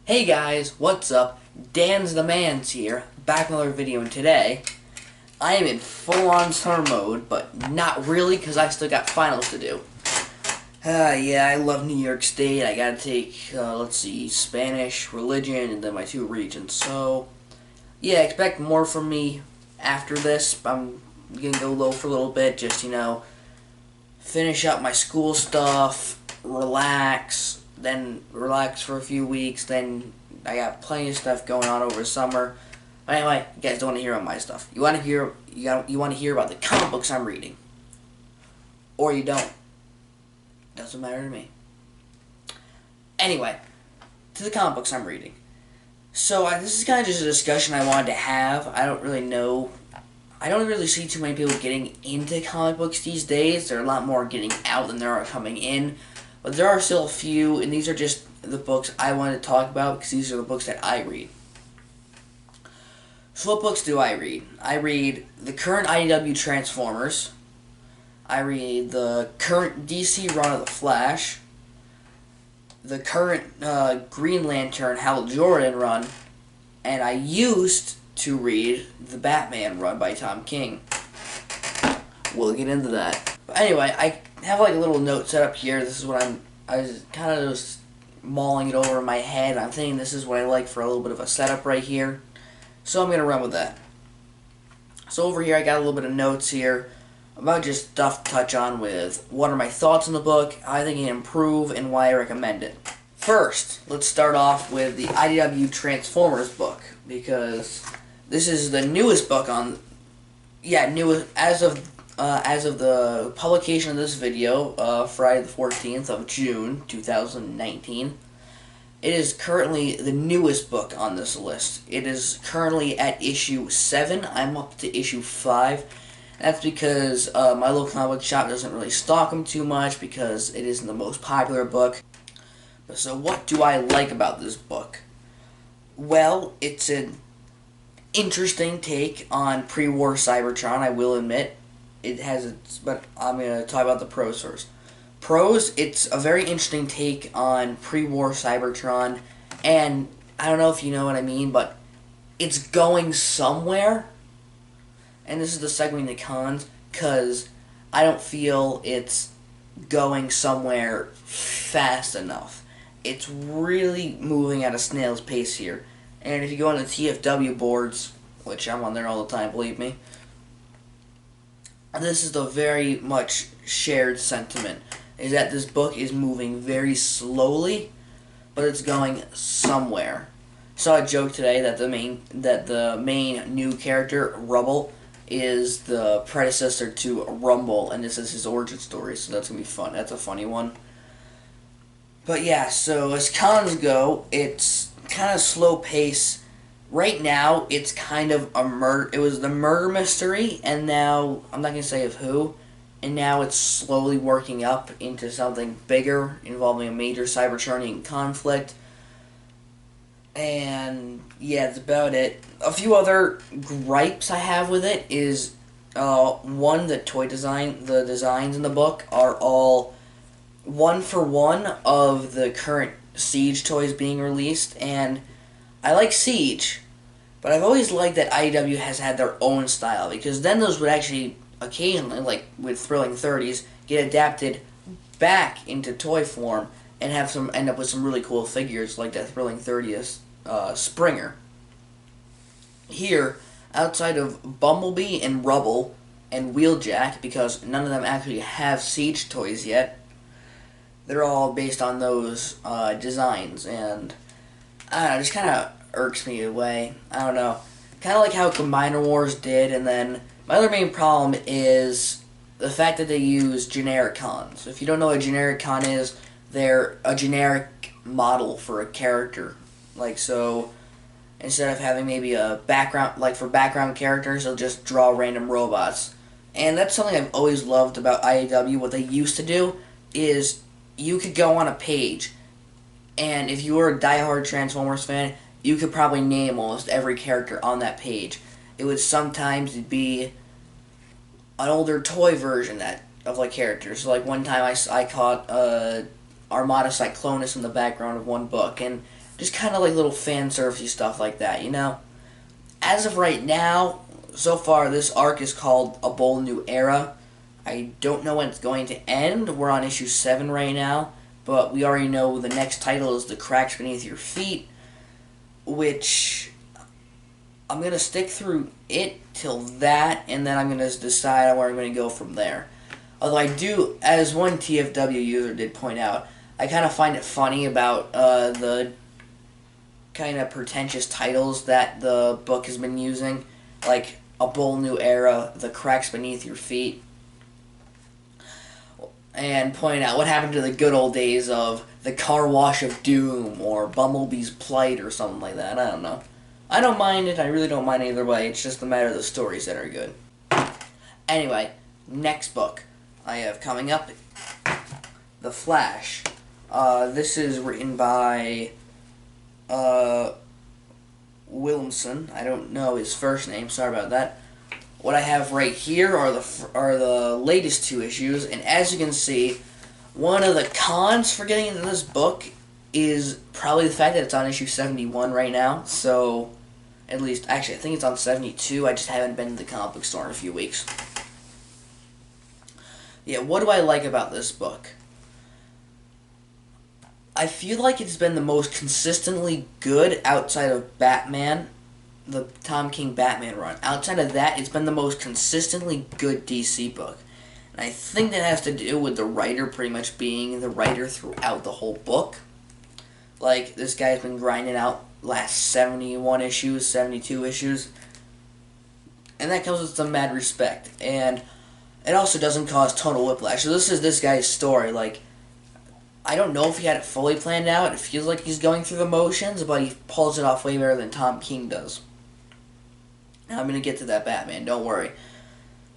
Hey guys, what's up? Dan's the Man's here, back with another video, and today I am in full-on summer mode, but not really because I still got finals to do. Yeah, I love New York State. I gotta take, let's see, Spanish, religion, and then my two regions. So, yeah, expect more from me after this. I'm gonna go low for a little bit, just, finish up my school stuff, relax, then relax for a few weeks, then I got plenty of stuff going on over the summer. But anyway, you guys don't want to hear about my stuff. You want to hear about the comic books I'm reading. Or you don't. Doesn't matter to me. Anyway, to the comic books I'm reading. So this is kind of just a discussion I wanted to have. I don't really see too many people getting into comic books these days. There are a lot more getting out than there are coming in. But there are still a few, and these are just the books I wanted to talk about because these are the books that I read. So what books do I read? I read the current IDW Transformers. I read the current DC run of The Flash. The current Green Lantern Hal Jordan run. And I used to read the Batman run by Tom King. We'll get into that. But anyway, I have like a little note set up here. This is what I was kind of just mulling it over in my head. I'm thinking this is what I like for a little bit of a setup right here. So I'm going to run with that. So over here I got a little bit of notes here about just stuff to touch on with what are my thoughts on the book, how I think it can improve, and why I recommend it. First, let's start off with the IDW Transformers book, because this is the newest book on, newest as of the publication of this video, Friday the 14th of June, 2019. It is currently the newest book on this list. It is currently at issue 7. I'm up to issue 5. That's because my local comic book shop doesn't really stock them too much because it isn't the most popular book. So what do I like about this book? Well, it's an interesting take on pre-war Cybertron, I will admit. But I'm going to talk about the pros first. Pros, it's a very interesting take on pre-war Cybertron, and I don't know if you know what I mean, but it's going somewhere. And this is the segue into cons, because I don't feel it's going somewhere fast enough. It's really moving at a snail's pace here. And if you go on the TFW boards, which I'm on there all the time, believe me, this is the very much shared sentiment, is that this book is moving very slowly, but it's going somewhere. Saw a joke today that the main new character, Rubble, is the predecessor to Rumble, and this is his origin story, so that's gonna be fun. That's a funny one. But yeah, so as cons go, it's kind of slow pace. Right now, it's kind of a murder. It was the murder mystery, and now I'm not gonna say of who. And now it's slowly working up into something bigger, involving a major Cybertronian conflict. And yeah, that's about it. A few other gripes I have with it is, one, the designs in the book are all one for one of the current Siege toys being released, and I like Siege, but I've always liked that IDW has had their own style, because then those would actually occasionally, like with Thrilling 30s, get adapted back into toy form and end up with some really cool figures like that Thrilling 30th Springer. Here, outside of Bumblebee and Rubble and Wheeljack, because none of them actually have Siege toys yet, they're all based on those designs, and I don't know, it just kind of irks me away. I don't know. Kind of like how Combiner Wars did, and then my other main problem is the fact that they use generic cons. If you don't know what a generic con is, they're a generic model for a character. Like, so, instead of having maybe a background, like for background characters, they'll just draw random robots. And that's something I've always loved about IAW. What they used to do is you could go on a page, and if you were a diehard Transformers fan, you could probably name almost every character on that page. It would sometimes be an older toy version of like characters. So like one time I caught Armada Cyclonus in the background of one book, and just kind of like little fan servicey stuff like that, you know? As of right now, so far this arc is called A Bold New Era. I don't know when it's going to end. We're on issue 7 right now, but we already know the next title is The Cracks Beneath Your Feet, which I'm going to stick through it till that, and then I'm going to decide on where I'm going to go from there. Although I do, as one TFW user did point out, I kind of find it funny about the kind of pretentious titles that the book has been using, like A Bold New Era, The Cracks Beneath Your Feet, and point out what happened to the good old days of The Car Wash of Doom or Bumblebee's Plight or something like that. I don't know. I don't mind it. I really don't mind either way. It's just a matter of the stories that are good. Anyway, next book I have coming up, The Flash. This is written by Williamson. I don't know his first name. Sorry about that. What I have right here are the latest 2 issues, and as you can see, one of the cons for getting into this book is probably the fact that it's on issue 71 right now. So, at least, actually, I think it's on 72. I just haven't been to the comic book store in a few weeks. Yeah, what do I like about this book? I feel like it's been the most consistently good outside of Batman, the Tom King Batman run. Outside of that, it's been the most consistently good DC book. And I think that has to do with the writer pretty much being the writer throughout the whole book. Like, this guy's been grinding out last 71 issues, 72 issues. And that comes with some mad respect. And it also doesn't cause total whiplash. So this is this guy's story. Like, I don't know if he had it fully planned out. It feels like he's going through the motions, but he pulls it off way better than Tom King does. Now, I'm going to get to that Batman, don't worry.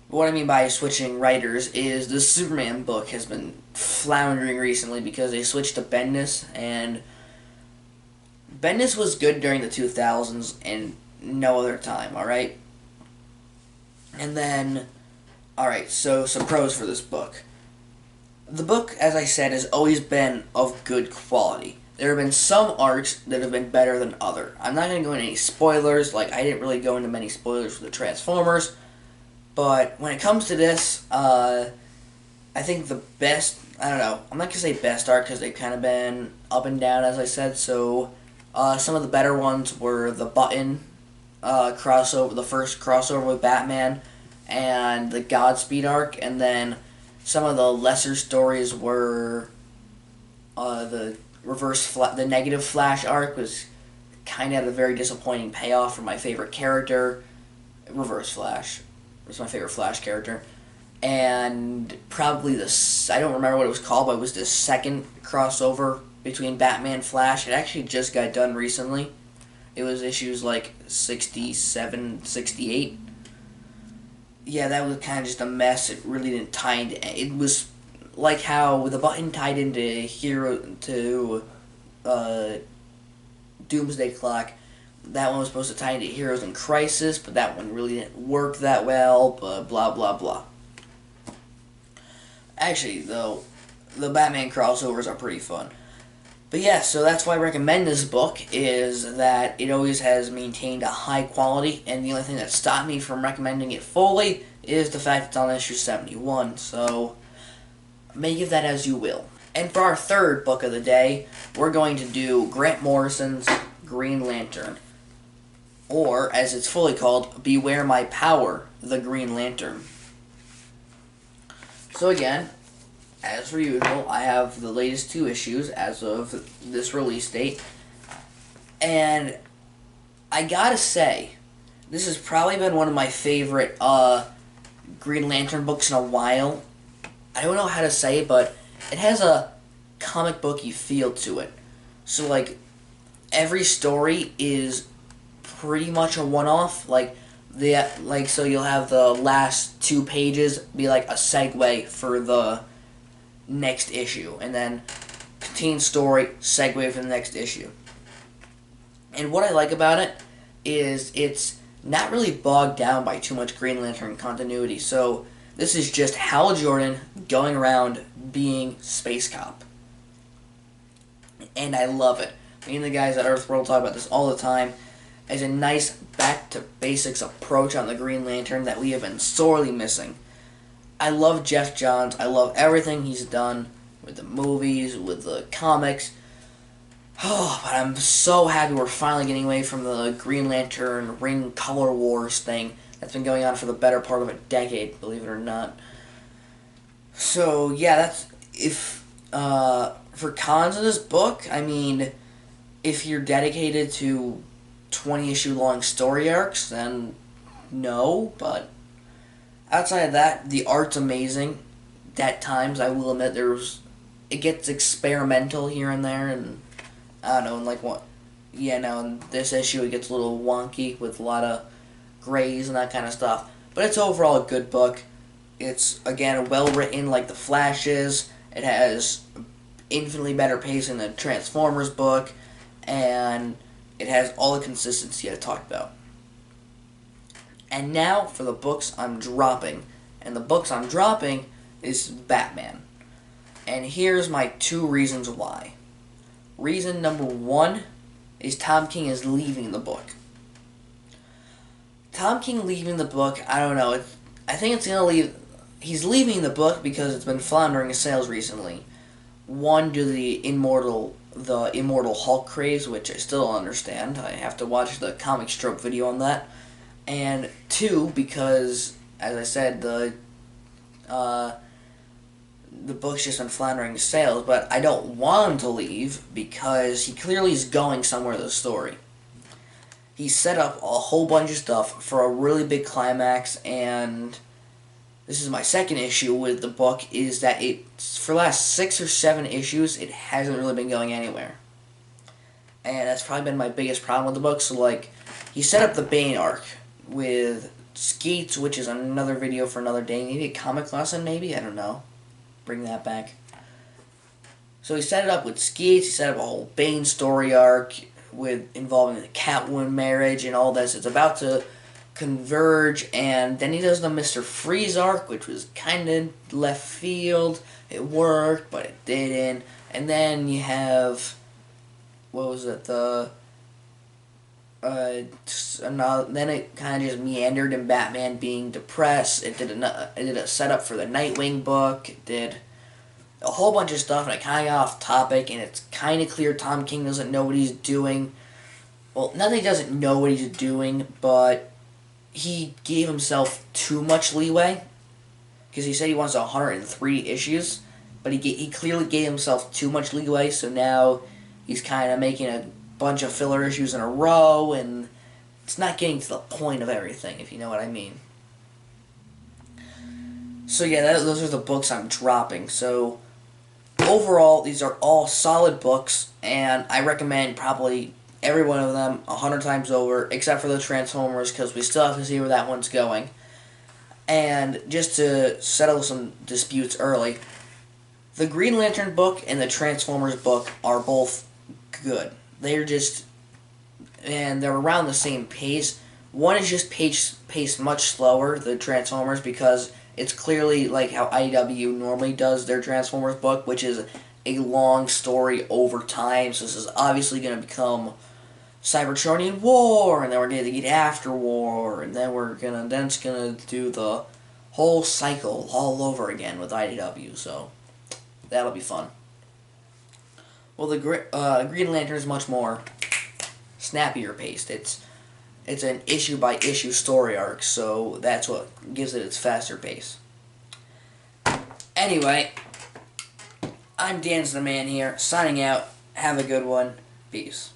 But what I mean by switching writers is the Superman book has been floundering recently because they switched to Bendis, and Bendis was good during the 2000s and no other time, alright? And then, alright, so some pros for this book. The book, as I said, has always been of good quality. There have been some arcs that have been better than other. I'm not going to go into any spoilers, like I didn't really go into many spoilers for the Transformers, but when it comes to this, I think the best, I don't know, I'm not going to say best arc because they've kind of been up and down, as I said, so some of the better ones were the Button crossover, the first crossover with Batman, and the Godspeed arc, and then some of the lesser stories were the the Negative Flash arc was kind of had a very disappointing payoff for my favorite character. Reverse Flash was my favorite Flash character. And probably I don't remember what it was called, but it was the second crossover between Batman and Flash. It actually just got done recently. It was issues like 67, 68. Yeah, that was kind of just a mess. It really didn't tie into... It was like how the Button tied into Doomsday Clock. That one was supposed to tie into Heroes in Crisis, but that one really didn't work that well, but blah, blah, blah. Actually, though, the Batman crossovers are pretty fun. But yeah, so that's why I recommend this book, is that it always has maintained a high quality, and the only thing that stopped me from recommending it fully is the fact it's on issue 71, so make of that as you will. And for our third book of the day, we're going to do Grant Morrison's Green Lantern, or, as it's fully called, Beware My Power, the Green Lantern. So again, as per usual, I have the latest 2 issues as of this release date. And I gotta say, this has probably been one of my favorite Green Lantern books in a while. I don't know how to say it, but it has a comic booky feel to it. So, like, every story is pretty much a one-off. So you'll have the last 2 pages be like a segue for the next issue, and then contain story, segue for the next issue. And what I like about it is it's not really bogged down by too much Green Lantern continuity. So this is just Hal Jordan going around being Space Cop. And I love it. Me and the guys at Earthworld talk about this all the time. Is a nice back to basics approach on the Green Lantern that we have been sorely missing. I love Jeff Johns. I love everything he's done with the movies, with the comics. Oh, but I'm so happy we're finally getting away from the Green Lantern Ring Color Wars thing that's been going on for the better part of a decade, believe it or not. So yeah, that's if for cons of this book. I mean, if you're dedicated to 20-issue long story arcs, then no. But outside of that, the art's amazing. At times, I will admit it gets experimental here and there, and I don't know, and like what, yeah, now in this issue it gets a little wonky with a lot of grays and that kind of stuff. But it's overall a good book. It's, again, well written like the Flash is. It has infinitely better pacing than Transformers book, and it has all the consistency I talked about. And now for the books I'm dropping. And the books I'm dropping is Batman. And here's my 2 reasons why. Reason number 1 is Tom King is leaving the book. Tom King leaving the book, I don't know. I think it's going to leave. He's leaving the book because it's been floundering in sales recently. 1, due to the Immortal Hulk craze, which I still don't understand. I have to watch the Comic Stroke video on that. And 2, because, as I said, the book's just been floundering in sales, but I don't want him to leave because he clearly is going somewhere with the story. He set up a whole bunch of stuff for a really big climax, and this is my second issue with the book, is that for the last 6 or 7 issues, it hasn't really been going anywhere. And that's probably been my biggest problem with the book. So, like, he set up the Bane arc with Skeets, which is another video for another day. Maybe a comic lesson, maybe? I don't know. Bring that back. So he set it up with Skeets. He set up a whole Bane story arc involving the Catwoman marriage and all this. It's about to converge, and then he does the Mr. Freeze arc, which was kind of left field. It worked, but it didn't. And then you have, what was it, then it kind of just meandered in Batman being depressed. It did a setup for the Nightwing book. It did a whole bunch of stuff, and it kind of got off topic, and it's kind of clear Tom King doesn't know what he's doing. Well, not that he doesn't know what he's doing, but he gave himself too much leeway, because he said he wants 103 issues, but he clearly gave himself too much leeway, so now he's kind of making a bunch of filler issues in a row, and it's not getting to the point of everything, if you know what I mean. So yeah, those are the books I'm dropping. So overall, these are all solid books, and I recommend probably every one of them 100 times over, except for the Transformers, because we still have to see where that one's going. And just to settle some disputes early, the Green Lantern book and the Transformers book are both good. They're around the same pace. One is just paced much slower, the Transformers, because it's clearly like how IDW normally does their Transformers book, which is a long story over time. So this is obviously going to become Cybertronian War, and then we're going to get After War, and then it's gonna do the whole cycle all over again with IDW. So that'll be fun. Well, the Green Lantern is much more snappier paced. It's an issue by issue story arc, so that's what gives it its faster pace. Anyway, I'm Dan's the Man here, signing out. Have a good one. Peace.